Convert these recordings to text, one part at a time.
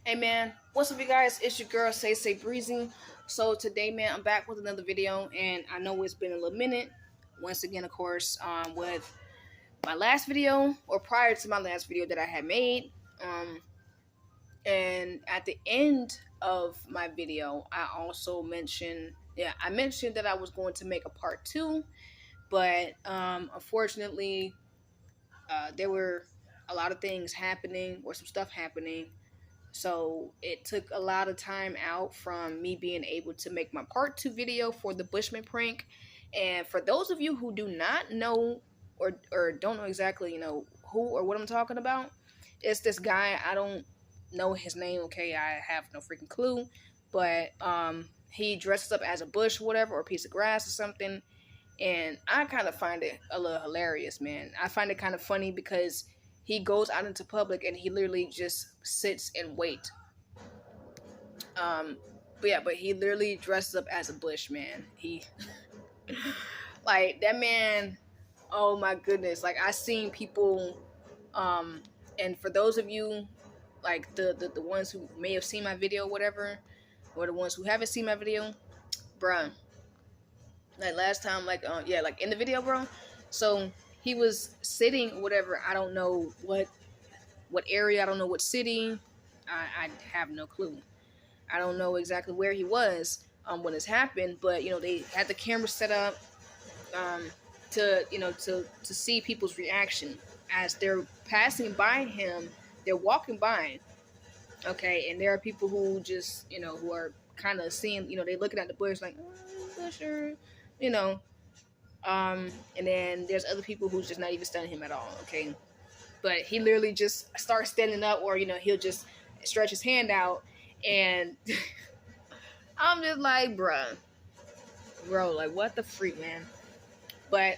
Hey man, what's up you guys? It's your girl Say Breezy. So today man, I'm back with another video and I know it's been a little minute. Once again, of course, with my last video or prior to my last video that I had made. Um and at the end of my video, I also mentioned I mentioned that I was going to make a part two, but unfortunately there were a lot of things happening or some stuff happening. So it took a lot of time out from me being able to make my part two video for the Bushman prank. And for those of you who do not know or don't know exactly, who or what I'm talking about, it's this guy. I don't know his name, okay? I have no freaking clue. But he dresses up as a bush or whatever, or a piece of grass or something. And I kind of find it a little hilarious, man. I find it kind of funny because he goes out into public and he literally just sits and wait. Um, but he literally dresses up as a bush, man. He like that man. Oh my goodness! Like I seen people, and for those of you, like the ones who may have seen my video, whatever, or the ones who haven't seen my video, bruh. Like last time, like in the video, bro. So he was sitting, whatever. I don't know what area. I don't know what city. I have no clue. I don't know exactly where he was when this happened, but they had the camera set up um, to see people's reaction as they're passing by him. They're walking by, okay, and there are people who just who are kind of seeing, they looking at the bush like, Busher, you know, and then there's other people who's just not even studying him at all, okay. But he literally just starts standing up, or he'll just stretch his hand out, and I'm just like, bro, like what the freak, man. But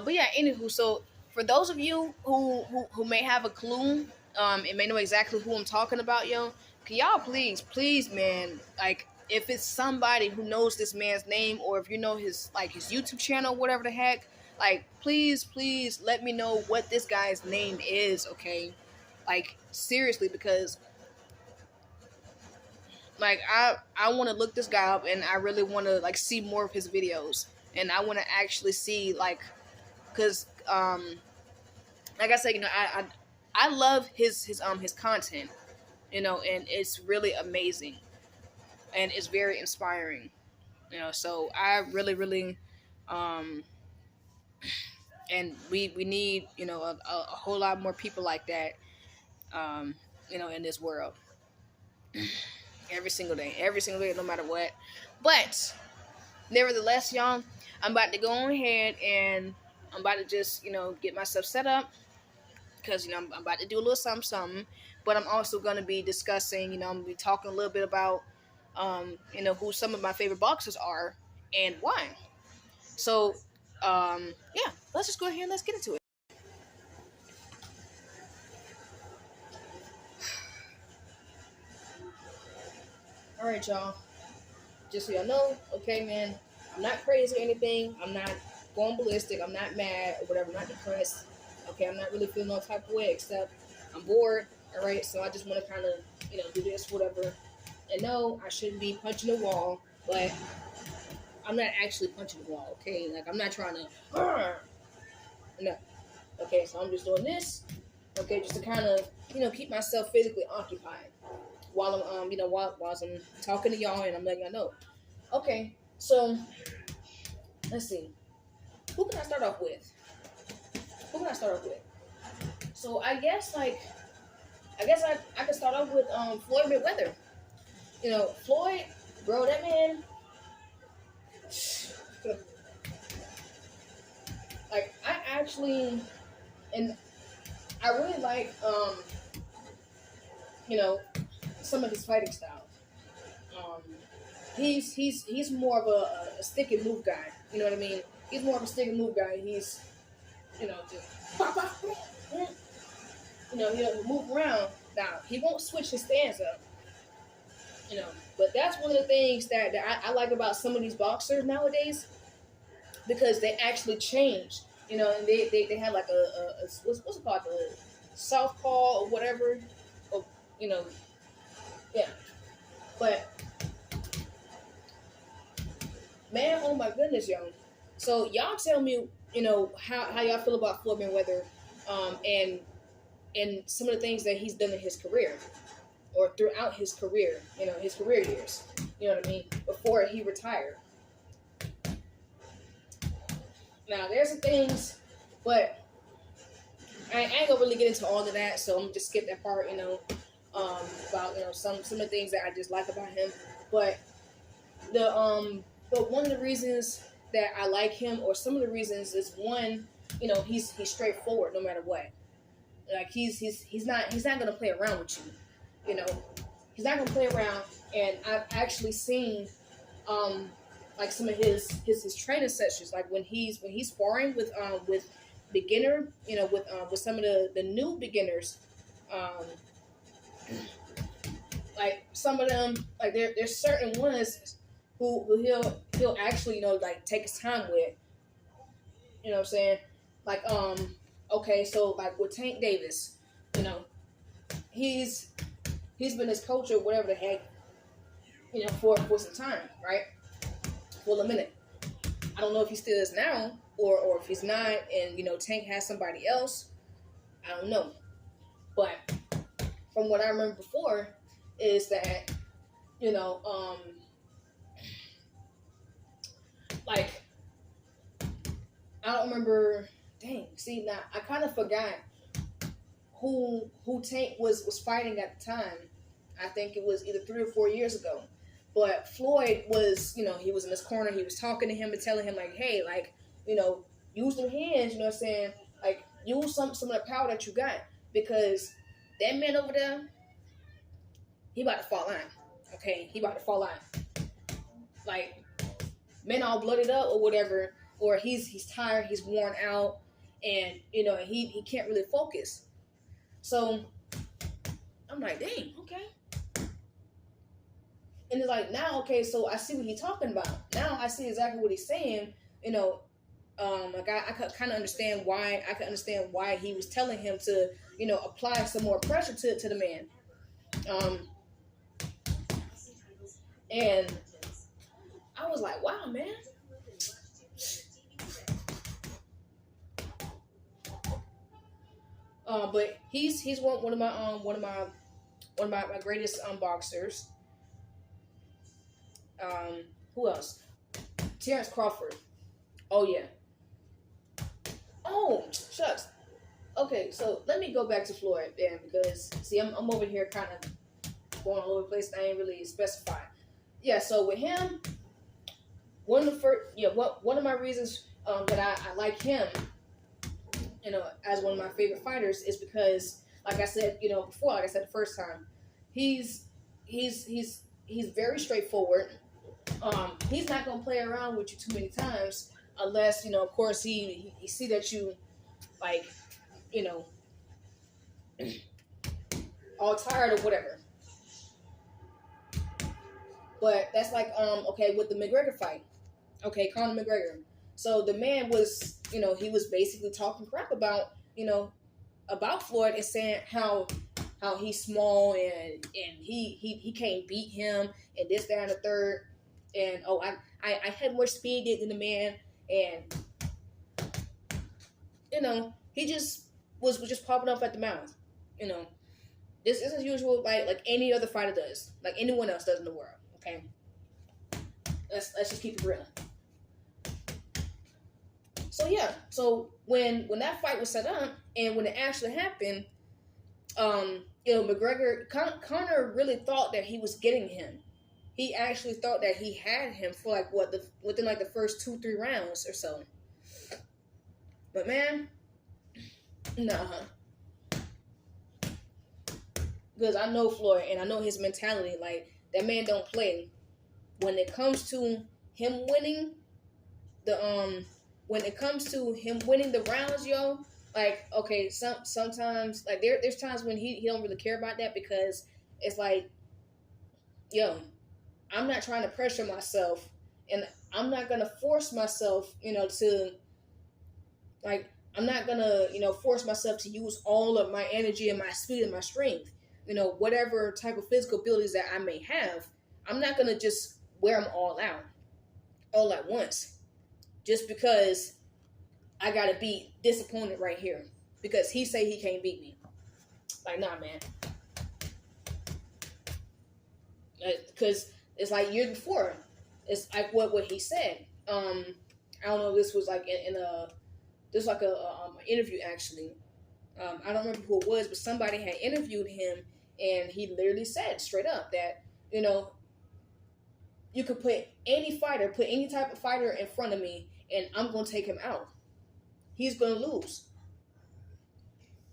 yeah, anywho, so for those of you who may have a clue, and may know exactly who I'm talking about, yo, can y'all please, man, like if it's somebody who knows this man's name, or if you know his YouTube channel, whatever the heck, like please let me know what this guy's name is, okay? Like seriously, because like I want to look this guy up, and I really want to like see more of his videos, and I want to actually see because like I said, I love his content, and it's really amazing, and it's very inspiring, so I really um and we need a whole lot more people like that, um in this world. Every single day, no matter what. But nevertheless, y'all, I'm about to go on ahead and I'm about to just get myself set up, because I'm about to do a little something. But I'm also going to be discussing, I'm going to be talking a little bit about who some of my favorite boxers are and why. So yeah, let's just go ahead and let's get into it. All right, y'all, just so y'all know, okay, man, I'm not crazy or anything. I'm not going ballistic. I'm not mad or whatever. I'm not depressed. Okay, I'm not really feeling no type of way, except I'm bored. All right, so I just want to kind of do this, whatever. And no, I shouldn't be punching the wall, but I'm not actually punching the wall. Okay, like I'm not trying to. No. Okay, so I'm just doing this. Okay, just to kind of keep myself physically occupied while I'm while I'm talking to y'all, and I'm letting y'all know. Okay, so let's see. Who can I start off with? So I guess I can start off with Floyd Mayweather. Floyd, bro, that man. Like I actually, and I really like some of his fighting styles. Um, he's more of a stick and move guy. You know what I mean? He's more of a stick and move guy. He's just pop, pop, he'll move around. Now he won't switch his stance up. But that's one of the things that I like about some of these boxers nowadays, because they actually change. And they have like what's it called, the southpaw or whatever, or Yeah, but man, oh my goodness, yo. So y'all tell me, how y'all feel about Floyd Mayweather, and some of the things that he's done in his career or throughout his career, his career years. You know what I mean? Before he retired. Now there's some things, but I ain't gonna really get into all of that, so I'm gonna just skip that part. About some of the things that I just like about him, but but one of the reasons that I like him, or some of the reasons, is one, he's straightforward no matter what. Like he's not gonna play around with you. He's not gonna play around. And I've actually seen like some of his training sessions, like when he's sparring with beginner, with some of the new beginners. Um, like some of them, like there's certain ones who he'll actually like take his time with. You know what I'm saying? Like okay, so like with Tank Davis, he's been his coach or whatever the heck, for some time, right? For a minute. I don't know if he still is now, or if he's not, and Tank has somebody else. I don't know, but from what I remember before is that like I don't remember. Dang, see now I kind of forgot who Tank was fighting at the time. I think it was either 3 or 4 years ago. But Floyd was, he was in his corner. He was talking to him and telling him like, hey, like, use them hands. You know what I'm saying? Like, use some of the power that you got, because that man over there, he about to fall line. Okay, he about to fall line. Like, man, all blooded up or whatever, or he's tired, he's worn out, and he can't really focus. So I'm like, dang, okay. And it's like, now, okay, so I see what he's talking about. Now I see exactly what he's saying. Like I could kind of understand why. I could understand why he was telling him to, apply some more pressure to the man. And I was like, wow, man. But he's one of my greatest boxers. Who else? Terence Crawford. Oh yeah. Oh shucks. Okay, so let me go back to Floyd then, because see, I'm over here kind of going all over the place. I ain't really specified. Yeah. So with him, one of my reasons that I like him, as one of my favorite fighters, is because, like I said, before, like I said the first time, he's very straightforward. He's not gonna play around with you too many times, unless of course, he see that you like, all tired or whatever. But that's like okay, with the McGregor fight. Okay, Conor McGregor. So the man was, he was basically talking crap about, about Floyd, and saying how he's small, and he can't beat him, and this, that, and the third. And I had more speed than the man, and he just was just popping up at the mouth. This isn't usual, like any other fighter does, like anyone else does in the world. Okay, let's just keep it real. So yeah, so when that fight was set up, and when it actually happened, McGregor, Conor really thought that he was getting him. He actually thought that he had him for like within like the first 2-3 rounds or so. But man, nah. Because I know Floyd, and I know his mentality. Like, that man don't play. When it comes to him winning the rounds, yo, like, okay, sometimes, like, there's times when he don't really care about that, because it's like, yo, I'm not trying to pressure myself, and I'm not gonna force myself, to, like, I'm not gonna, force myself to use all of my energy and my speed and my strength. whatever type of physical abilities that I may have, I'm not gonna just wear them all out, all at once, just because I gotta be disappointed right here because he say he can't beat me. Like, nah, man. Because it's like years before, it's like what he said. I don't know if this was like in a this was like a interview actually. I don't remember who it was, but somebody had interviewed him, and he literally said straight up that you could put any type of fighter in front of me, and I'm gonna take him out. He's gonna lose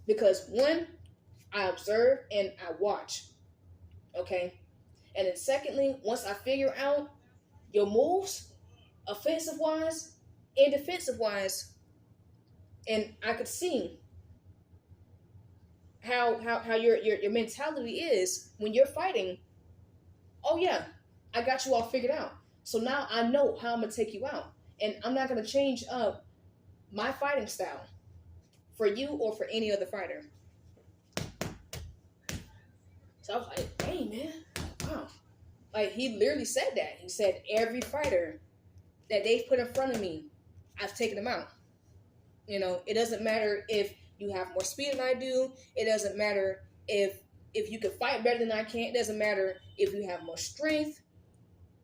because one, I observe and I watch. Okay. And then secondly, once I figure out your moves, offensive wise and defensive wise, and I could see how your mentality is when you're fighting, oh yeah, I got you all figured out. So now I know how I'm gonna take you out. And I'm not gonna change up my fighting style for you or for any other fighter. So I was like, dang man, wow. Like, he literally said that. He said, every fighter that they've put in front of me, I've taken them out. It doesn't matter if you have more speed than I do. It doesn't matter if you can fight better than I can. It doesn't matter if you have more strength.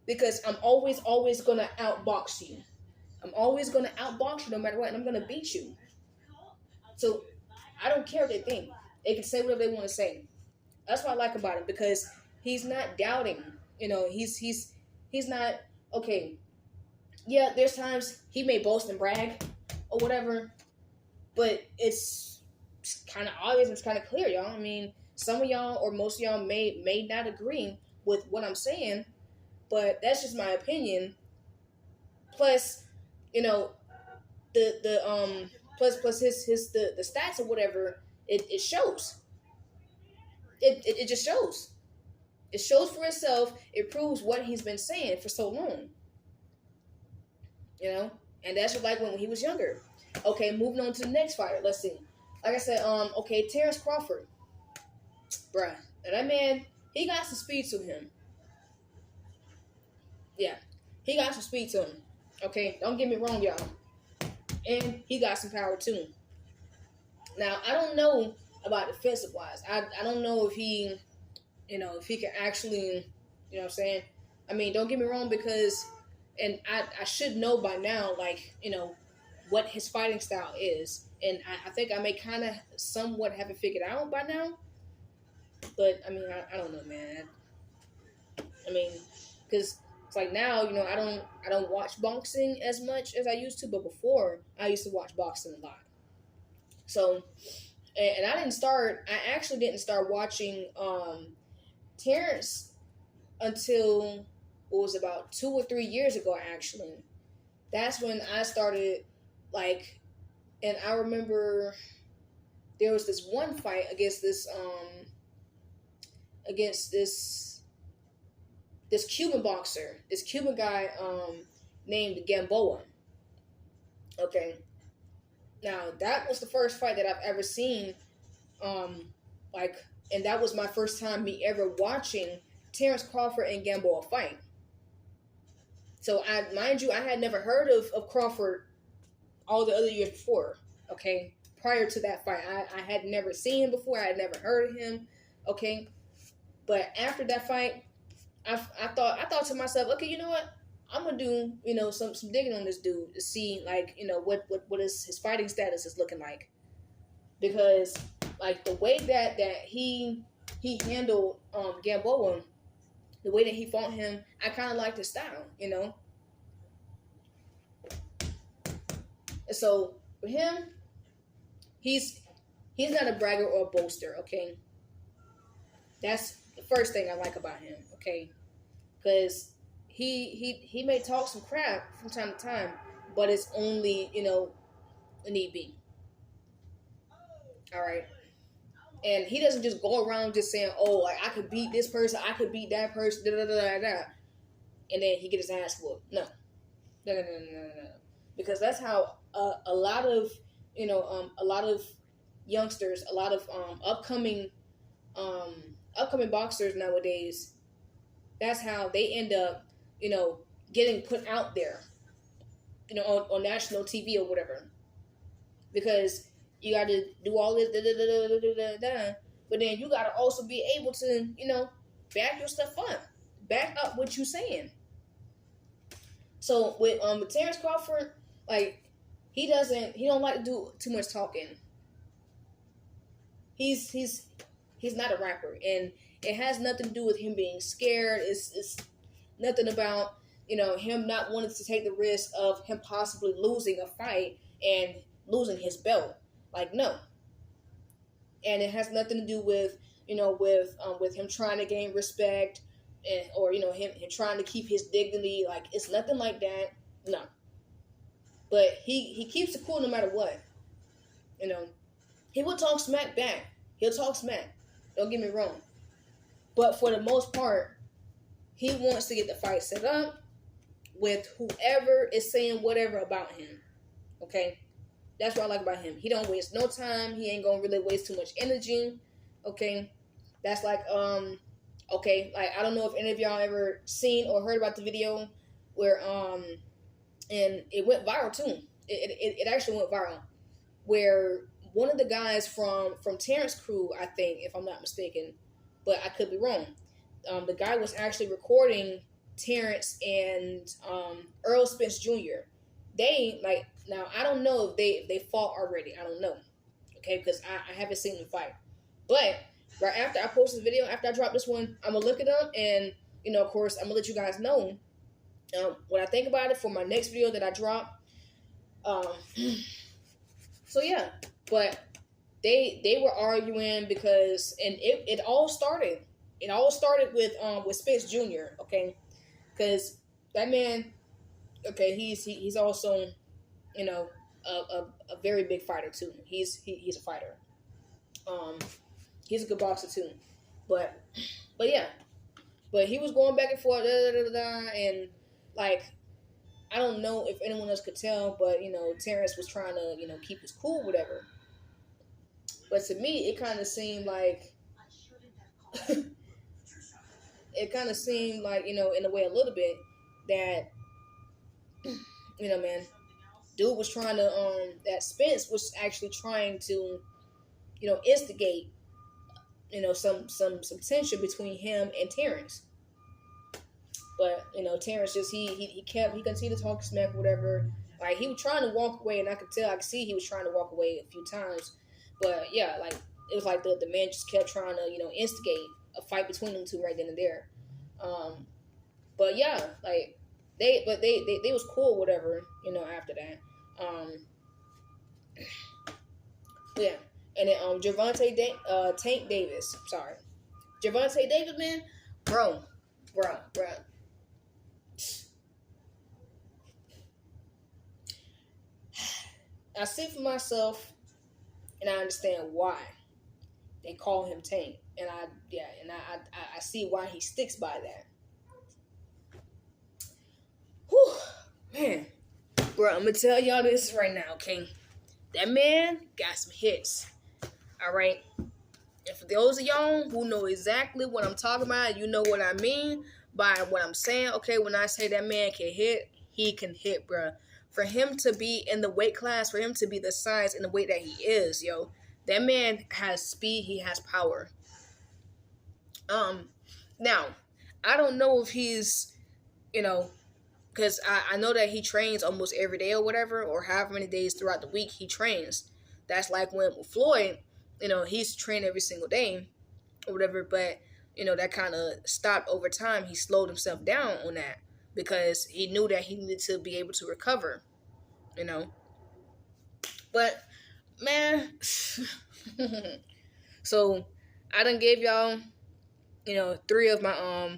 Because I'm always going to outbox you. I'm always going to outbox you no matter what, and I'm going to beat you. So, I don't care what they think. They can say whatever they want to say. That's what I like about him, because he's not doubting. He's not, okay, yeah, there's times he may boast and brag or whatever, but it's kind of obvious, it's kind of clear, y'all. I mean, some of y'all or most of y'all may not agree with what I'm saying, but that's just my opinion. Plus, plus his the stats or whatever, it shows. It just shows. It shows for itself. It proves what he's been saying for so long. And that's just like when he was younger. Okay, moving on to the next fighter. Let's see. Like I said, okay, Terence Crawford. Bruh, that man, he got some speed to him. Yeah, he got some speed to him. Okay, don't get me wrong, y'all. And he got some power too. Now, I don't know about defensive wise. I don't know if he, if he can actually, what I'm saying? I mean, don't get me wrong, because, and I should know by now, like, what his fighting style is. And I think I may kind of somewhat have it figured out by now. But, I mean, I don't know, man. I mean, because it's like now, I don't watch boxing as much as I used to, but before I used to watch boxing a lot. So, and I actually didn't start watching Terrence until it was about 2 or 3 years ago, actually. That's when I started, like, and I remember there was this one fight against this Cuban boxer, this Cuban guy named Gamboa. Okay. Now, that was the first fight that I've ever seen, and that was my first time me ever watching Terence Crawford and Gamboa fight. So, mind you, I had never heard of Crawford all the other years before, okay? Prior to that fight, I had never seen him before. I had never heard of him, okay? But after that fight, I thought to myself, okay, you know what? I'm gonna do, some digging on this dude to see, like, what is his fighting status is looking like, because, like, the way that he handled Gamboa, the way that he fought him, I kind of liked his style, And so for him, he's not a bragger or a boaster, okay? That's the first thing I like about him, okay? Because he may talk some crap from time to time, but it's only, a need be. All right. And he doesn't just go around just saying, oh, like, I could beat this person, I could beat that person, da da da da da, and then he get his ass whooped. No. No. Because that's how a lot of youngsters, a lot of upcoming upcoming boxers nowadays, that's how they end up, getting put out there, on national TV or whatever. Because you got to do all this, but then you got to also be able to, back your stuff up, back up what you're saying. So with Terence Crawford, like he don't like to do too much talking. He's not a rapper, and it has nothing to do with him being scared. It's nothing about him not wanting to take the risk of him possibly losing a fight and losing his belt. Like, no. And it has nothing to do with with him trying to gain respect, or him trying to keep his dignity. Like, it's nothing like that. No. But he keeps it cool no matter what. He will talk smack back. He'll talk smack. Don't get me wrong. But for the most part, he wants to get the fight set up with whoever is saying whatever about him. Okay? That's what I like about him. He don't waste no time. He ain't gonna really waste too much energy. Okay? That's like, okay, like, I don't know if any of y'all ever seen or heard about the video where, and it went viral too. It actually went viral. Where one of the guys from Terrence crew, I think, if I'm not mistaken, but I could be wrong. The guy was actually recording Terrence and Earl Spence Jr. They, like, now I don't know if they fought already. I don't know. Okay, because I haven't seen them fight. But right after I posted the video, after I dropped this one, I'm going to look it up, and, of course, I'm going to let you guys know what I think about it for my next video that I drop. So, yeah. But they were arguing because, and it all started. It all started with Spence Jr. Okay, because that man, okay, he's also, a very big fighter too. He's a fighter. He's a good boxer too. But yeah, but he was going back and forth, and like, I don't know if anyone else could tell, but Terrence was trying to keep his cool, whatever. But to me, it kind of seemed like, in a way, a little bit, that, man, dude was trying to, that Spence was actually trying to, instigate, some tension between him and Terrence. But, Terrence just, he continued to talk smack, whatever. Like, he was trying to walk away, and I could see he was trying to walk away a few times. But yeah, like, it was like the man just kept trying to, instigate a fight between them two right then and there. But yeah, like, they was cool, whatever, after that. Yeah. And then Tank Davis, sorry. Gervonta Davis, man, bro. I see for myself, and I understand why they call him Tank, and I see why he sticks by that. Whew, man, bro, I'm gonna tell y'all this right now, okay? That man got some hits, all right? And for those of y'all who know exactly what I'm talking about, you know what I mean by what I'm saying, okay? When I say that man can hit, he can hit, bro. For him to be in the weight class, for him to be the size and the weight that he is, that man has speed, he has power. Now, I don't know if he's, because I know that he trains almost every day or whatever, or however many days throughout the week he trains. That's like when Floyd, he's trained every single day or whatever, but, that kind of stopped over time. He slowed himself down on that because he knew that he needed to be able to recover, But, man, so I done gave y'all, 3 of my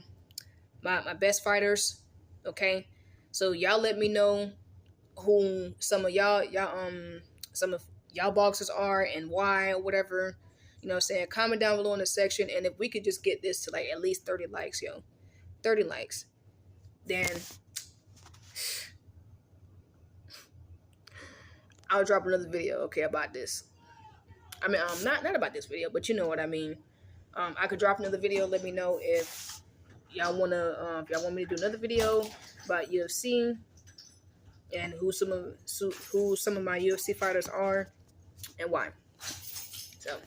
my best fighters, okay? So y'all let me know who some of y'all boxers are and why or whatever. Saying, comment down below in the section, and if we could just get this to like at least 30 likes, 30 likes, then I'll drop another video, okay, about this. I mean, not about this video, but you know what I mean. I could drop another video. Let me know if y'all want me to do another video about UFC and who some of my UFC fighters are and why. So